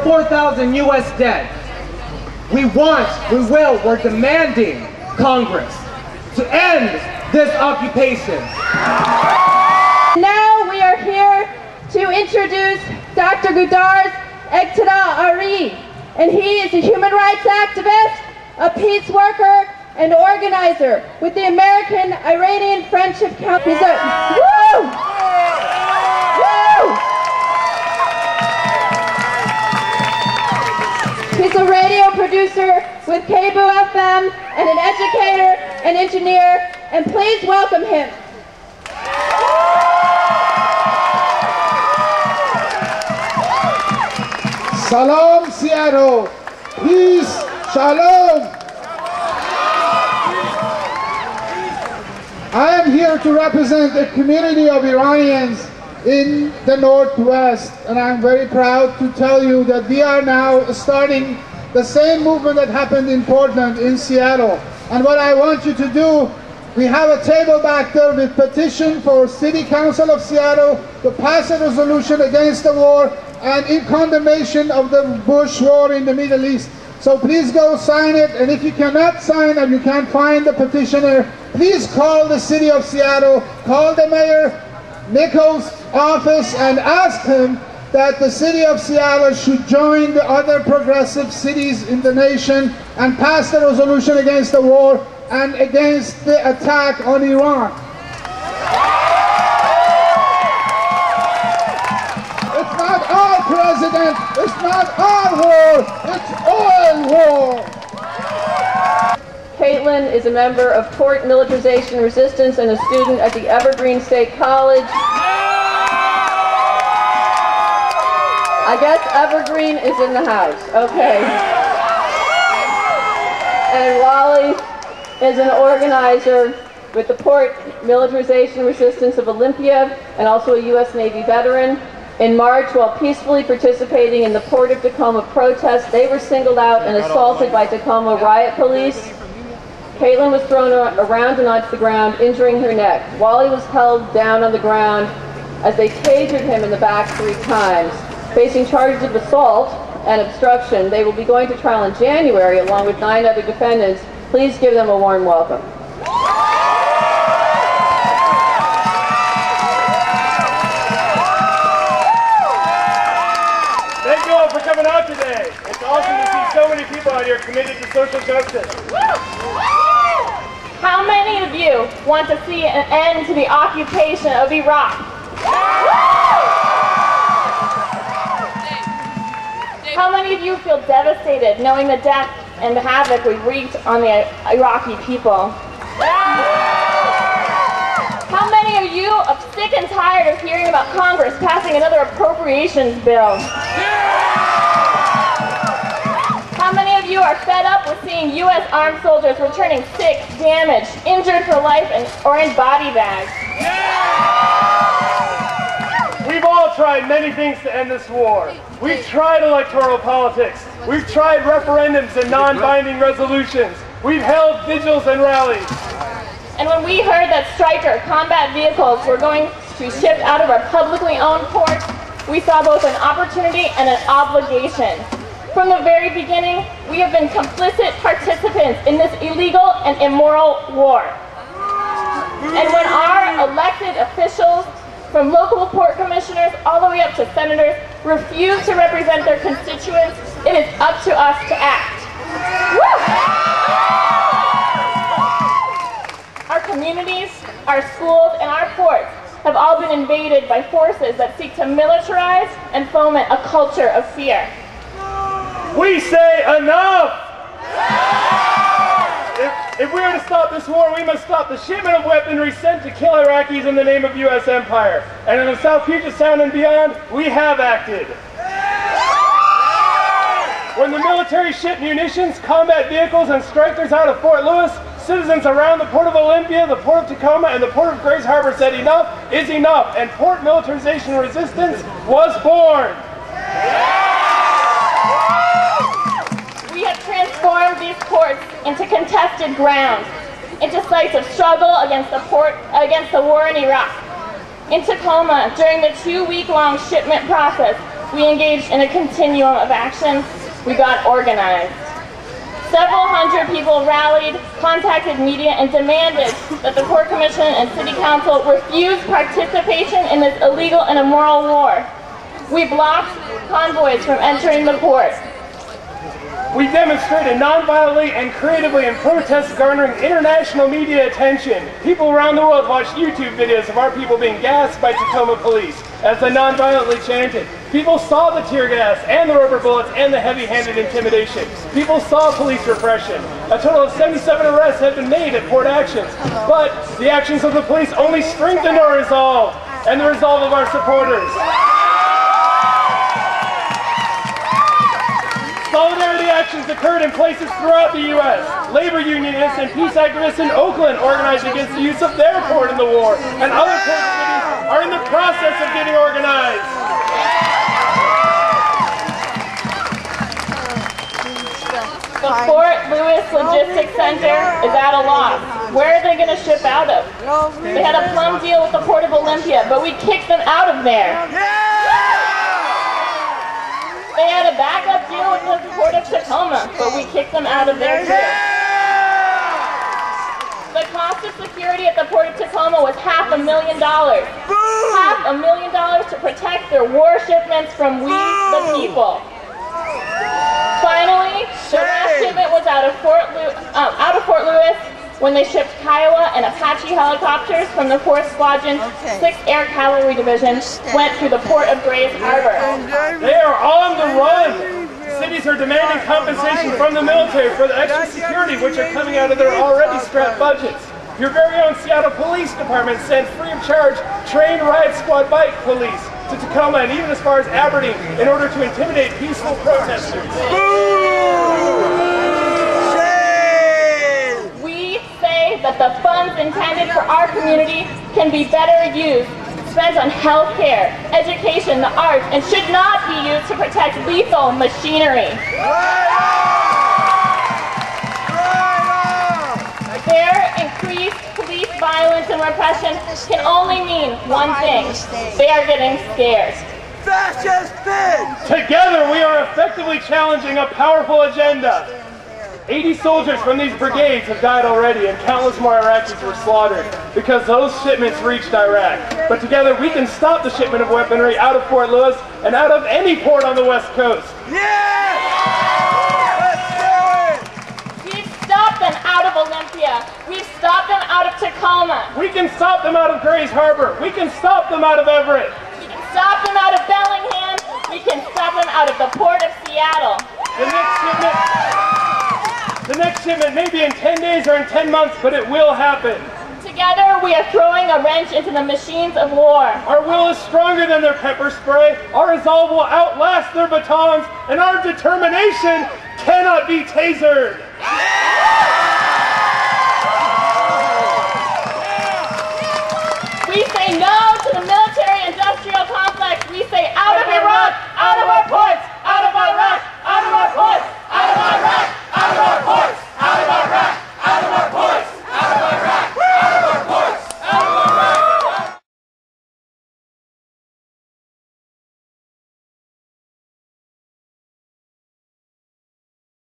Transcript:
4,000 U.S. dead. We want, we will, we're demanding Congress to end this occupation. Now we are here to introduce Dr. Oct27 Rally, and he is a human rights activist, a peace worker, and organizer with the American Iranian Friendship Council. He's a radio producer with KBOO FM and an educator and engineer, and please welcome him. Salam Seattle, peace, shalom. I am here to represent a community of Iranians in the Northwest, and I'm very proud to tell you that we are now starting the same movement that happened in Portland, in Seattle. And what I want you to do, we have a table back there with petition for City Council of Seattle to pass a resolution against the war and in condemnation of the Bush war in the Middle East. So please go sign it, and if you cannot sign and you can't find the petitioner, please call the City of Seattle, call the Mayor Nichols' office and ask him that the City of Seattle should join the other progressive cities in the nation and pass the resolution against the war and against the attack on Iran. It's not our president, it's not our war, it's oil war. Caitlin is a member of Port Militarization Resistance and a student at the Evergreen State College. I guess Evergreen is in the house, okay. And Wally is an organizer with the Port Militarization Resistance of Olympia and also a U.S. Navy veteran. In March, while peacefully participating in the Port of Tacoma protest, they were singled out and assaulted by Tacoma riot police. Caitlin was thrown around and onto the ground, injuring her neck. Wally was held down on the ground as they tasered him in the back 3 times. Facing charges of assault and obstruction, they will be going to trial in January along with 9 other defendants. Please give them a warm welcome. Thank you all for coming out today. It's awesome to see so many people out here committed to social justice. How many of you want to see an end to the occupation of Iraq? How many of you feel devastated knowing the death and the havoc we wreaked on the Iraqi people? How many of you are sick and tired of hearing about Congress passing another appropriations bill? How many of you are fed up with seeing U.S. armed soldiers returning sick, damaged, injured for life, or in body bags? We've all tried many things to end this war. We've tried electoral politics. We've tried referendums and non-binding resolutions. We've held vigils and rallies. And when we heard that Stryker combat vehicles were going to be shipped out of our publicly owned ports, we saw both an opportunity and an obligation. From the very beginning, we have been complicit participants in this illegal and immoral war. And when our elected officials, from local port commissioners all the way up to senators, refuse to represent their constituents, it is up to us to act. Woo! Our communities, our schools, and our ports have all been invaded by forces that seek to militarize and foment a culture of fear. We say enough! If we are to stop this war, we must stop the shipment of weaponry sent to kill Iraqis in the name of U.S. empire. And in the South Puget Sound and beyond, we have acted. When the military shipped munitions, combat vehicles, and strikers out of Fort Lewis, citizens around the Port of Olympia, the Port of Tacoma, and the Port of Grays Harbor said enough is enough, and port militarization resistance was born. We have transformed these ports into contested grounds, into sites of struggle against the war in Iraq. In Tacoma, during the 2-week-long shipment process, We engaged in a continuum of action. We got organized. Several hundred people rallied, contacted media, and demanded that the Port Commission and City Council refuse participation in this illegal and immoral war. We blocked convoys from entering the port. We demonstrated nonviolently and creatively in protests garnering international media attention. People around the world watched YouTube videos of our people being gassed by Tacoma police as they nonviolently chanted. People saw the tear gas and the rubber bullets and the heavy-handed intimidation. People saw police repression. A total of 77 arrests have been made at port actions. But the actions of the police only strengthened our resolve and the resolve of our supporters. Solidarity actions occurred in places throughout the U.S. Labor unionists and peace activists in Oakland organized against the use of their port in the war, and other port cities are in the process of getting organized. The Fort Lewis Logistics Center is at a loss. Where are they going to ship out of? They had a plum deal with the Port of Olympia, but we kicked them out of there. They had a backup deal with the Port of Tacoma, but we kicked them out of there too. The cost of security at the Port of Tacoma was $500,000. $500,000 to protect their war shipments from we, the people. Finally, the last shipment was out of Fort Lewis when they shipped Kiowa and Apache helicopters from the 4th Squadron's 6th Air Cavalry Division went through the port of Grays Harbor. They are on the run. Cities are demanding compensation from the military for the extra security which are coming out of their already strapped budgets. Your very own Seattle Police Department sent free of charge trained riot squad bike police to Tacoma and even as far as Aberdeen in order to intimidate peaceful protesters. We say that the funds intended for our community can be better used, spent on health care, education, the arts, and should not be used to protect lethal machinery. Their increased police violence and repression can only mean one thing. They are getting scared. Together we are effectively challenging a powerful agenda. 80 soldiers from these brigades have died already and countless more Iraqis were slaughtered because those shipments reached Iraq. But together we can stop the shipment of weaponry out of Fort Lewis and out of any port on the West Coast. We've stopped them out of Olympia. We've stopped them out of Tacoma. We can stop them out of Grays Harbor. We can stop them out of Everett. We can stop them out of Bellingham. We can stop them out of the port of Seattle. The next shipment may be in 10 days or in 10 months, but it will happen. Together, we are throwing a wrench into the machines of war. Our will is stronger than their pepper spray. Our resolve will outlast their batons, and our determination cannot be tasered.